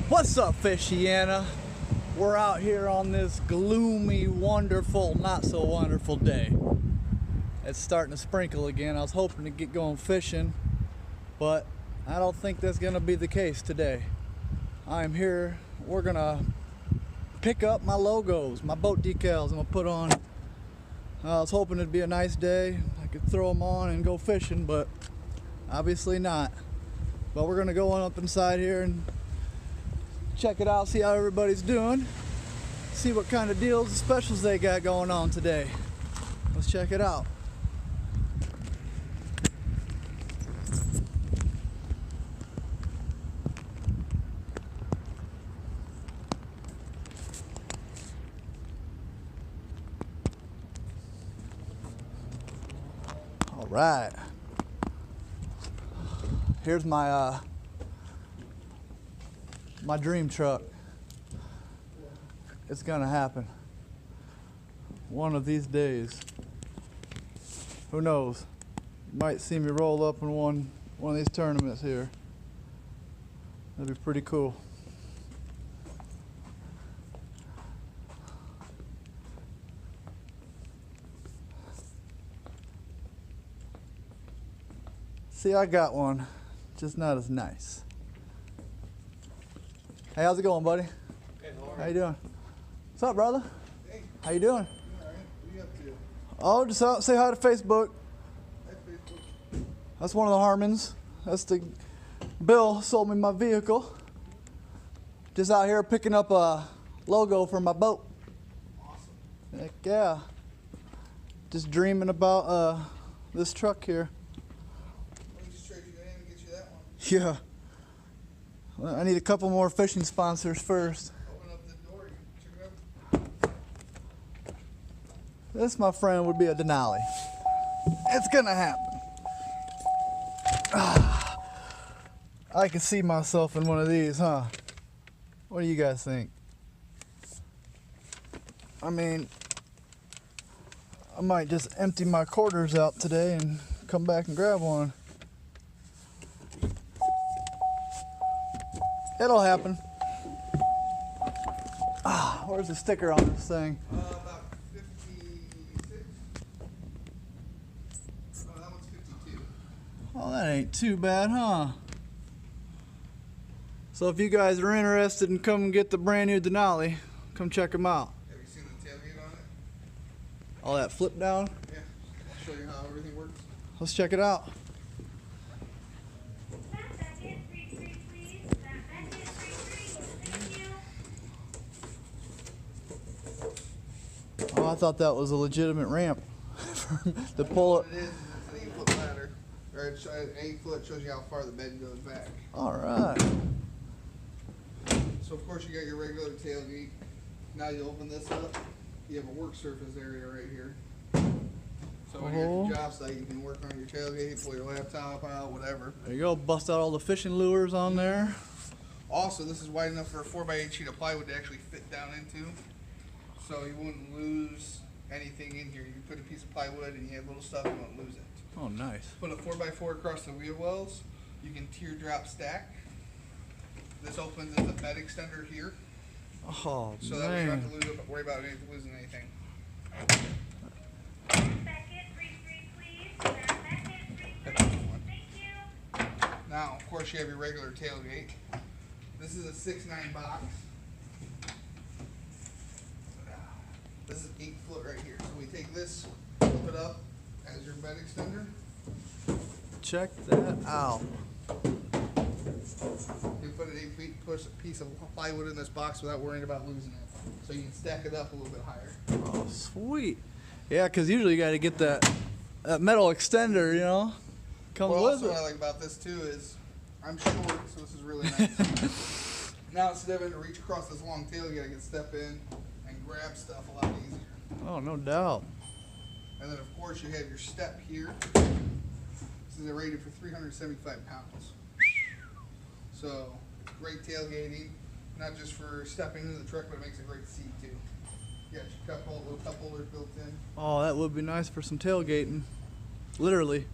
What's up, Fishiana? We're out here on this gloomy, wonderful, not so wonderful day. It's starting to sprinkle again. I was hoping to get going fishing, but I don't think that's gonna be the case today. I'm here. We're gonna pick up my logos, my boat decals I'm gonna put on. I was hoping it'd be a nice day. I could throw them on and go fishing, but obviously not. But we're gonna go on up inside here and check it out, see how everybody's doing, see what kind of deals and specials they got going on today. Let's check it out. All right, here's my my dream truck. It's gonna happen one of these days. Who knows? You might see me roll up in one of these tournaments here. That'd be pretty cool. See, I got one, just not as nice. Hey, how's it going, buddy? Hey, how you doing? What's up, brother? Hey. How you doing? All right. What are you up to? Oh, just out, say hi to Facebook. Hi, Facebook. That's one of the Harmons. That's the Bill sold me my vehicle. Just out here picking up a logo for my boat. Awesome. Heck yeah. Just dreaming about this truck here. Let me just trade you in and get you that one. Yeah. Well, I need a couple more fishing sponsors first. Open up the door. You check it out. This, my friend, would be a Denali. It's gonna happen. I can see myself in one of these, huh? What do you guys think? I mean, I might just empty my quarters out today and come back and grab one. It'll happen. Where's the sticker on this thing? About 56. Oh, that one's 52. Oh, that ain't too bad, huh? So if you guys are interested in come get the brand new Denali, come check them out. Have you seen the tailgate on it? All that flip down. Yeah. I'll show you how everything works. Let's check it out. Oh, I thought that was a legitimate ramp to pull it. What it is it's an 8-foot ladder. Or it's an 8 foot shows you how far the bed goes back. All right. So of course you got your regular tailgate. Now you open this up. You have a work surface area right here. So when you're at your job site, you can work on your tailgate, pull your laptop out, whatever. There you go. Bust out all the fishing lures on there. Also, this is wide enough for a 4x8 sheet of plywood to actually fit down into. So you wouldn't lose anything in here. You put a piece of plywood and you have little stuff, you won't lose it. Oh, nice. Put a 4x4 across the wheel wells. You can teardrop stack. This opens as a bed extender here. Oh, So that way you don't man. have to worry about losing anything. Now, of course, you have your regular tailgate. This is a 6'9" box. This is 8 foot right here. So we take this, flip it up as your bed extender. Check that out. You put an 8 feet, push a piece of plywood in this box without worrying about losing it. So you can stack it up a little bit higher. Oh, sweet. Yeah, because usually you got to get that metal extender, you know, comes Well, with also it. what I like about this too is I'm short, so this is really nice. Now instead of having to reach across this long tailgate, I can step in and grab stuff a lot easier. Oh, no doubt. And then of course you have your step here. This is rated for 375 pounds. So great tailgating, not just for stepping into the truck, but it makes a great seat too. You got your little cup holders built in. Oh, that would be nice for some tailgating. Literally.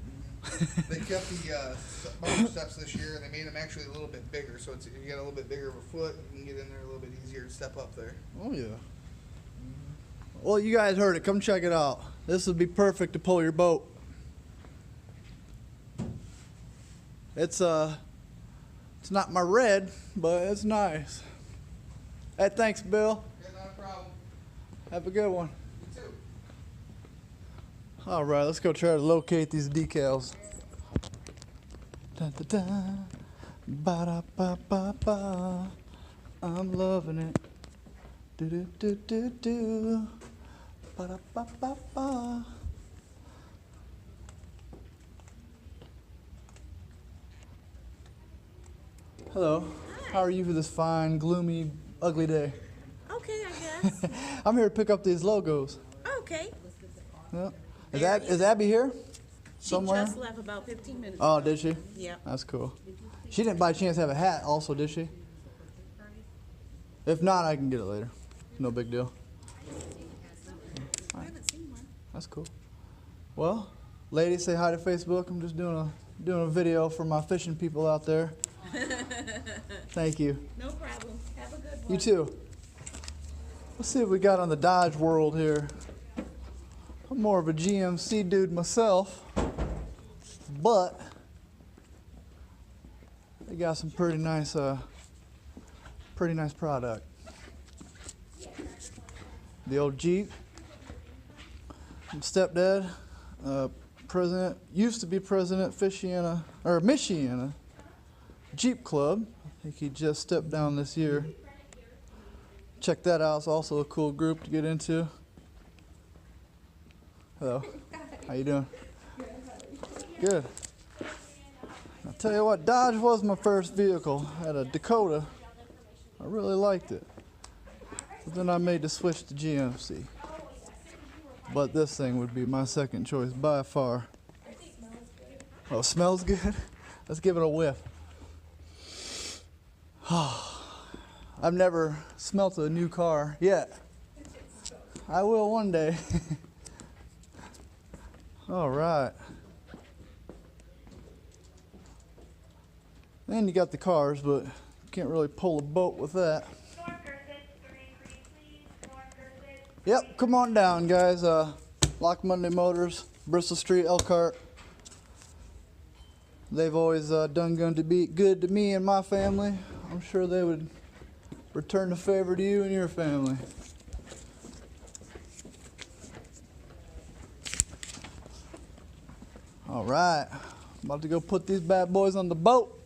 They kept the bumper steps this year, and they made them actually a little bit bigger. So it's, if you got a little bit bigger of a foot, you can get in there a little bit easier to step up there. Oh yeah. Well, you guys heard it. Come check it out. This would be perfect to pull your boat. It's not my red, but it's nice. Hey, thanks, Bill. Yeah, not a problem. Have a good one. You too. All right, let's go try to locate these decals. Da, da, da. Ba, da, ba, ba, ba. I'm loving it. Do, do, do, do, do. Ba, da, ba, ba, ba. Hello. How are you for this fine, gloomy, ugly day? Okay, I guess. I'm here to pick up these logos. Okay. Yeah. Is Abby here? Somewhere? She just left about 15 minutes Oh, ago. did she? Yeah. That's cool. She didn't by chance have a hat also, did she? If not, I can get it later. No big deal. I haven't seen one. That's cool. Well, ladies, say hi to Facebook. I'm just doing a video for my fishing people out there. Thank you. No problem. Have a good one. You too. Let's see what we got on the Dodge world here. I'm more of a GMC dude myself, but they got some pretty nice product. The old Jeep. My stepdad, president, used to be president Michiana Jeep Club. I think he just stepped down this year. Check that out. It's also a cool group to get into. Hello. How you doing? Good. I'll tell you what, Dodge was my first vehicle. I had a Dakota. I really liked it. But then I made the switch to GMC. But this thing would be my second choice by far. Oh, it smells good? Let's give it a whiff. I've never smelt a new car yet. I will one day. All right. Then you got the cars, but you can't really pull a boat with that. Yep, come on down, guys. Lochmandy Motors, Bristol Street, Elkhart. They've always done good to me and my family. I'm sure they would return the favor to you and your family. All right, about to go put these bad boys on the boat.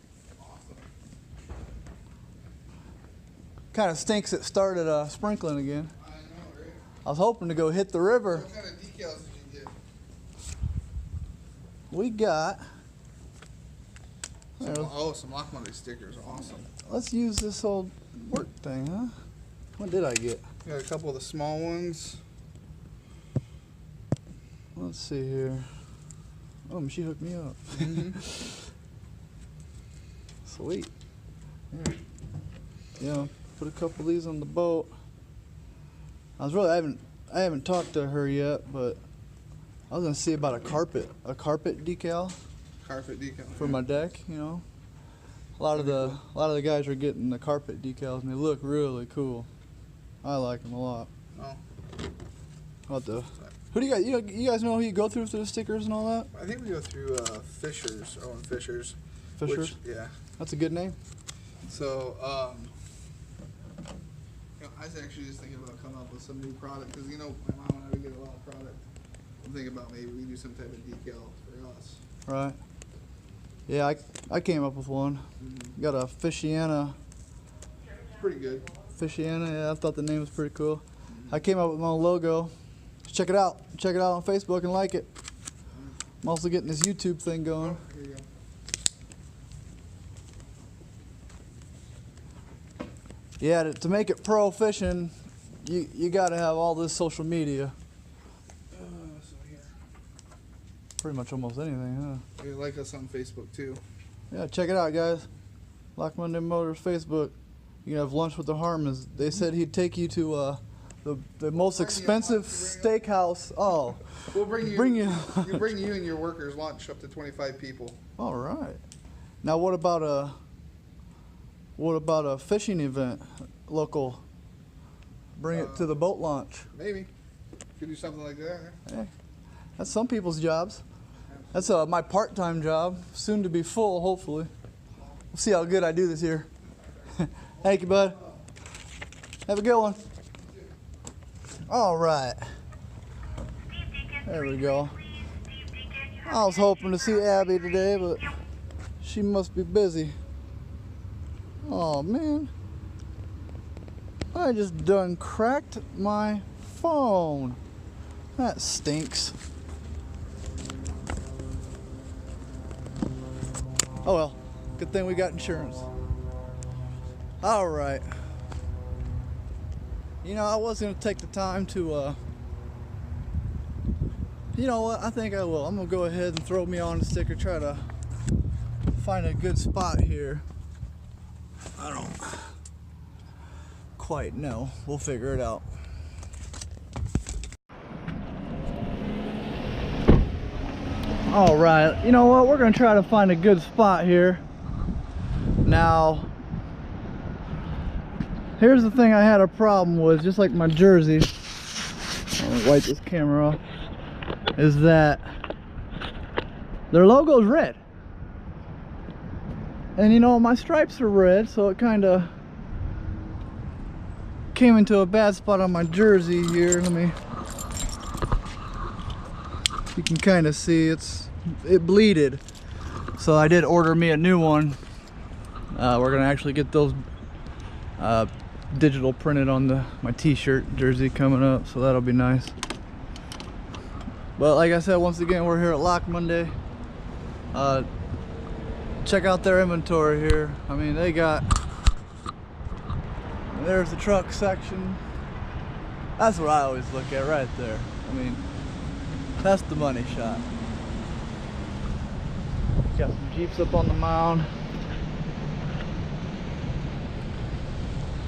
Kind of stinks it started sprinkling again. I know, right? I was hoping to go hit the river. What kind of decals did you get? We got, Some Lochmandy stickers. Awesome. let's use this old work thing, huh? What did I get? Got a couple of the small ones. Let's see here. Oh, she hooked me up. Sweet. Yeah, put a couple of these on the boat. I haven't talked to her yet, but I was gonna see about a carpet decal Carpet decal. for my deck. You know, a lot of the guys are getting the carpet decals, and they look really cool. I like them a lot. Oh. What the? Who do you guys? You guys know who you go through for the stickers and all that? I think we go through Fisher's. Owen Fisher's. Fisher's? Yeah. That's a good name. So, I was actually just thinking about coming up with some new product because my mom and I we get a lot of product. I'm thinking about maybe we do some type of decal for us. Right. Yeah, I came up with one. Got a Fishiana. Pretty good. Fishiana. Yeah, I thought the name was pretty cool. I came up with my own logo. Check it out. Check it out on Facebook and like it. I'm also getting this YouTube thing going. Here you go. Yeah, to make it pro fishing, you got to have all this social media. So here. Pretty much almost anything, huh? You like us on Facebook too. Yeah, check it out, guys. Lochmandy Motors Facebook. You can have lunch with the Harmons. They said he'd take you to the the most expensive steakhouse. Oh, We'll bring you. Bring you- You bring you and your workers lunch up to 25 people. all right. Now what about a fishing event, local? Bring it to the boat launch. Maybe. Could do something like that. Hey, that's some people's jobs. That's my part-time job, soon to be full, hopefully. We'll see how good I do this year. Thank you, bud. Have a good one. All right. There we go. I was hoping to see Abby today, but she must be busy. Oh, man. I just done cracked my phone. That stinks. Oh well, good thing we got insurance. All right. You know, I was gonna take the time to, you know what, I think I will. I'm gonna go ahead and throw me on the sticker, try to find a good spot here. I don't quite know. We'll figure it out. All right, you know what, we're gonna try to find a good spot here. Now, here's the thing I had a problem with, just like my jersey. I'll wipe this camera off. Is that their logo's red. And you know, my stripes are red, so it kind of came into a bad spot on my jersey here. Let me, you can kind of see it bleeded. So I did order me a new one. We're gonna actually get those digital printed on my t-shirt jersey coming up, so that'll be nice. But like I said, once again, we're here at Lochmandy. Check out their inventory here. I mean, they got, there's the truck section. That's what I always look at right there. I mean, that's the money shot. Got some Jeeps up on the mound.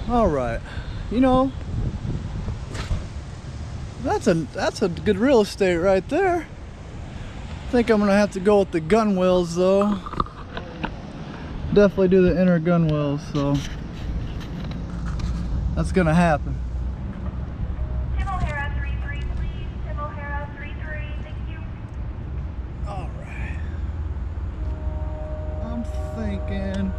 All right, you know, that's a good real estate right there. I think I'm gonna have to go with the gun wheels though. Definitely do the inner gun wheels, so that's gonna happen. Tim O'Hara 33, please. Tim O'Hara 33, thank you. All right. I'm thinking.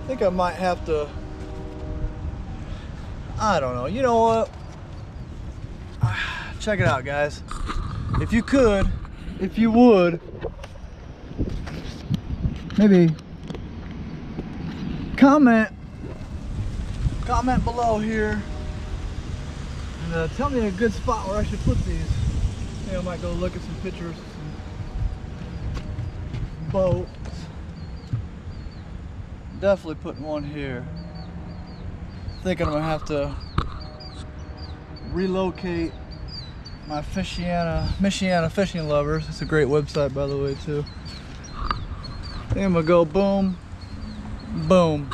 I think I might have to, I don't know, you know what, check it out guys, if you could, if you would, maybe comment below here and tell me a good spot where I should put these. Maybe I might go look at some pictures of some boats. Definitely putting one here. Thinking I'm gonna have to relocate my Michiana Fishing Lovers. It's a great website, by the way, too. I think I'm gonna go boom, boom.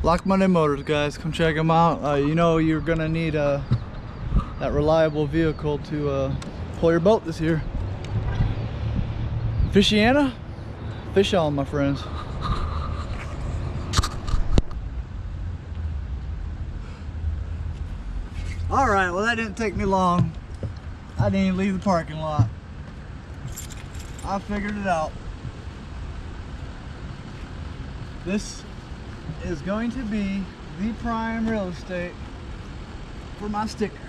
Lochmandy Motors, guys, come check them out. You know you're gonna need that reliable vehicle to pull your boat this year. Fishiana? Fish on, my friends. All right, well that didn't take me long. I didn't even leave the parking lot. I figured it out. This is going to be the prime real estate for my stickers.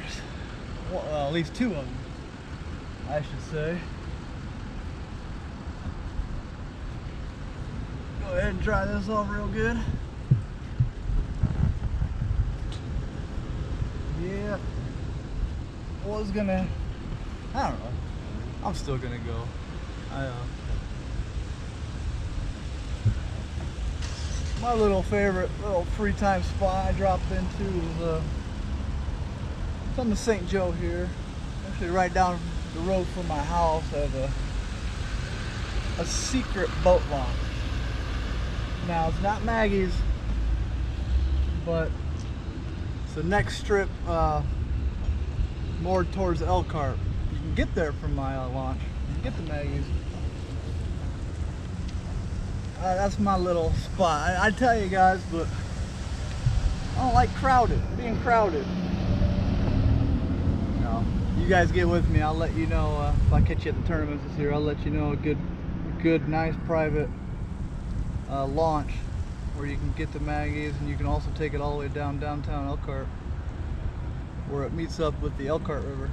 Well, at least two of them, I should say. Go ahead and dry this off real good. Yeah. I was gonna, I don't know. I'm still gonna go. my little favorite little free time spot I dropped into is it's on the St. Joe here. Actually right down the road from my house. I have a secret boat launch. Now it's not Maggie's, but it's the next strip more towards Elkhart. You can get there from my launch. You can get to Maggie's. That's my little spot. I tell you guys, but I don't like being crowded. No, you guys get with me. I'll let you know if I catch you at the tournaments this year. I'll let you know a good, nice private launch where you can get to Maggie's, and you can also take it all the way downtown Elkhart, where it meets up with the Elkhart River.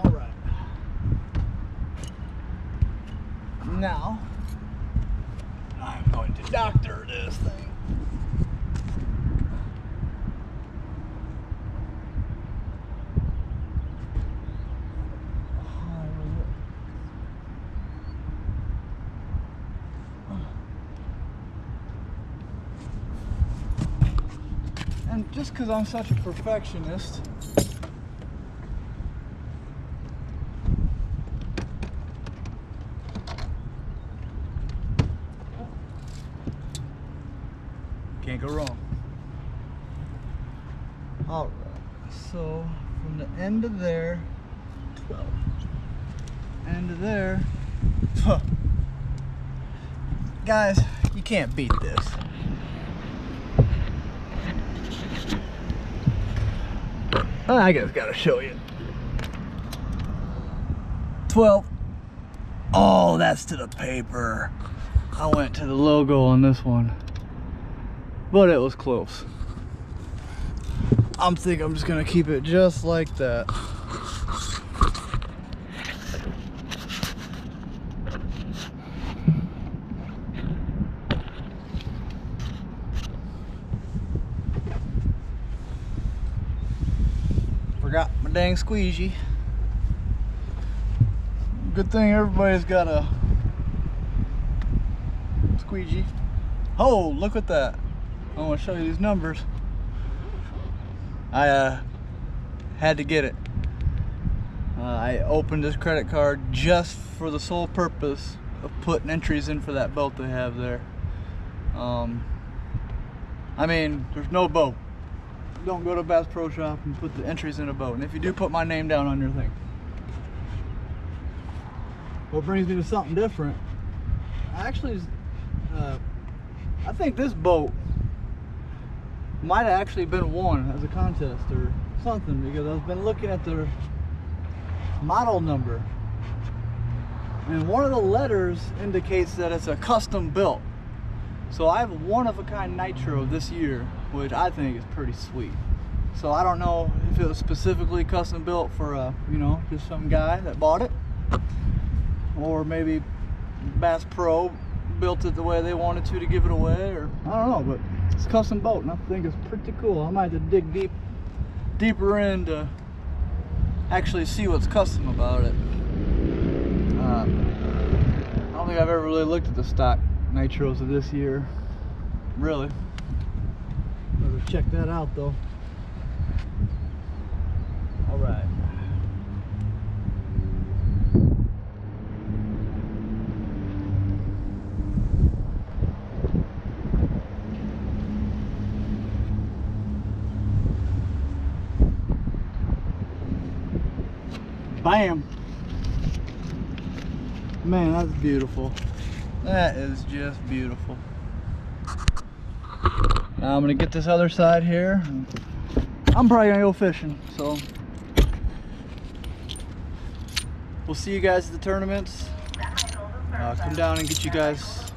All right. Now, I'm going to doctor this thing. And just because I'm such a perfectionist, can't go wrong. All right, so from the end of there, 12, end of there, guys, you can't beat this. I just gotta show you. 12. Oh, that's to the paper. I went to the logo on this one, but it was close. I'm just gonna keep it just like that. Forgot my dang squeegee. Good thing everybody's got a squeegee. Oh, look at that. I want to show you these numbers. I had to get it. I opened this credit card just for the sole purpose of putting entries in for that boat they have there. I mean, there's no boat. Don't go to Bass Pro Shop and put the entries in a boat. And if you do, put my name down on your thing. What brings me to something different. Actually, I think this boat might have actually been won as a contest or something, because I've been looking at the model number, and one of the letters indicates that it's a custom built. So I have a one-of-a-kind nitro this year, which I think is pretty sweet. So I don't know if it was specifically custom built for you know, just some guy that bought it, or maybe Bass Pro built it the way they wanted to give it away, or I don't know, but it's a custom boat and I think it's pretty cool. I might have to dig deeper in to actually see what's custom about it. I don't think I've ever really looked at the stock nitros of this year, really. Better check that out though. All right. Bam! Man, that's beautiful. That is just beautiful. Now I'm gonna get this other side here. I'm probably gonna go fishing, so we'll see you guys at the tournaments. Come down and get you guys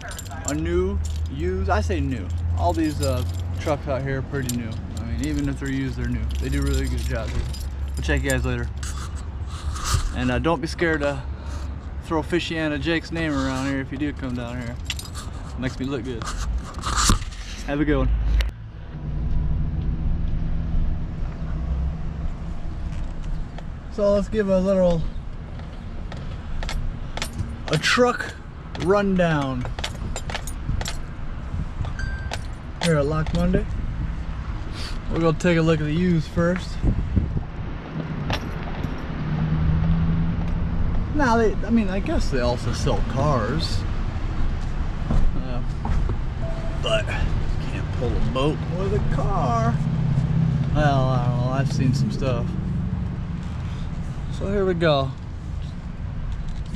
a new, used, I say new. All these trucks out here are pretty new. I mean, even if they're used, they're new. They do a really good job here. We'll check you guys later. And don't be scared to throw Fishiana Jake's name around here if you do come down here. It makes me look good. Have a good one. So let's give a little a truck rundown here at Lochmandy. We're gonna take a look at the used first. Now, I mean, I guess they also sell cars, but can't pull a boat with a car. Well, I don't know. I've seen some stuff. So here we go.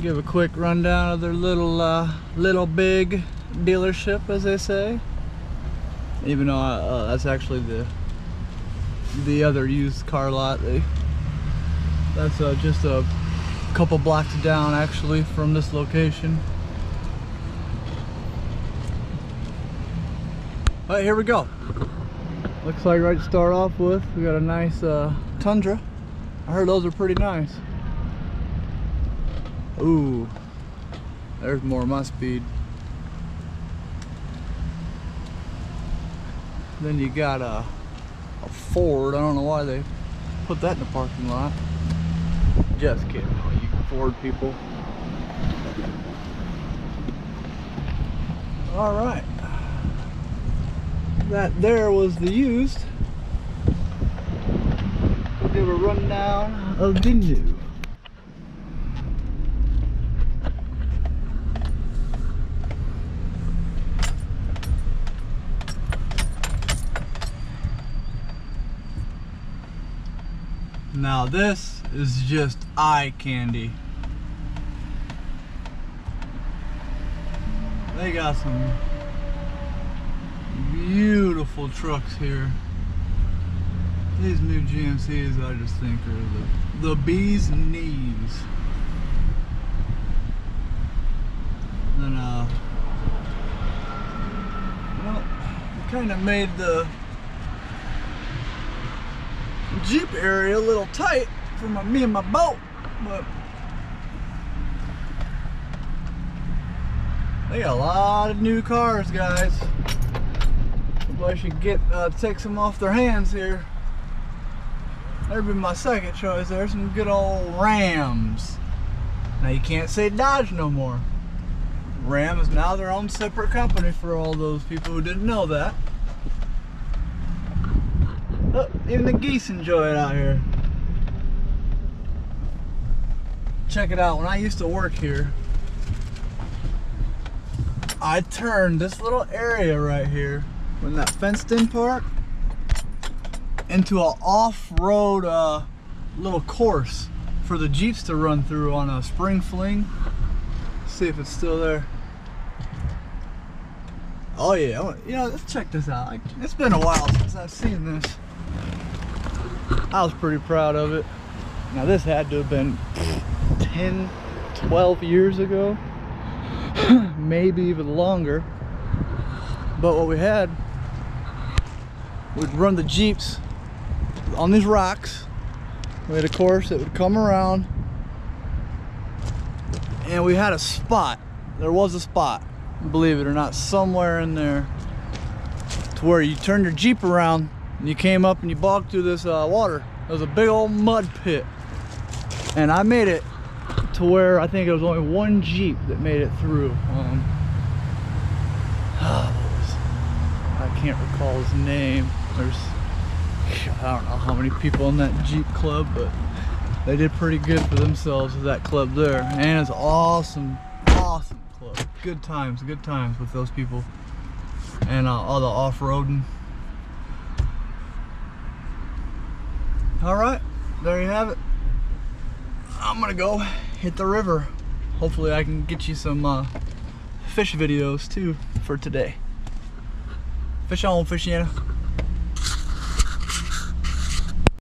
Give a quick rundown of their little big dealership, as they say. Even though that's actually the other used car lot. That's just a couple blocks down actually from this location. All right, here we go. Looks like right to start off with, we got a nice Tundra. I heard those are pretty nice. Ooh, there's more of my speed. Then you got a Ford. I don't know why they put that in the parking lot. Just kidding, you Ford people. All right, that there was the used. We'll give a rundown of the new. Now this is just eye candy. They got some beautiful trucks here. These new GMCs, I just think, are the bee's knees. And well, it kind of made the Jeep area a little tight for me and my boat, but they got a lot of new cars, guys. Somebody should take some off their hands here. That'd be my second choice. There's some good old Rams. Now you can't say Dodge no more. Ram is now their own separate company for all those people who didn't know that. Oh, even the geese enjoy it out here. Check it out. When I used to work here, I turned this little area right here, in that fenced-in part, into an off-road little course for the Jeeps to run through on a spring fling. Let's see if it's still there. Oh yeah, you know, let's check this out. It's been a while since I've seen this. I was pretty proud of it. Now this had to have been 10, 12 years ago, maybe even longer. But what we had, we'd run the Jeeps on these rocks. We had a course that would come around, and we had a spot. There was a spot, believe it or not, somewhere in there, to where you turned your Jeep around and you came up and you bogged through this water. It was a big old mud pit, and I made it to where I think it was only one Jeep that made it through. I can't recall his name. There's, I don't know how many people in that Jeep club, but they did pretty good for themselves with that club there. And it's awesome, awesome club. Good times with those people, and all the off-roading. All right, there you have it. I'm gonna go hit the river. Hopefully I can get you some fish videos too for today. Fish on, Fishiana.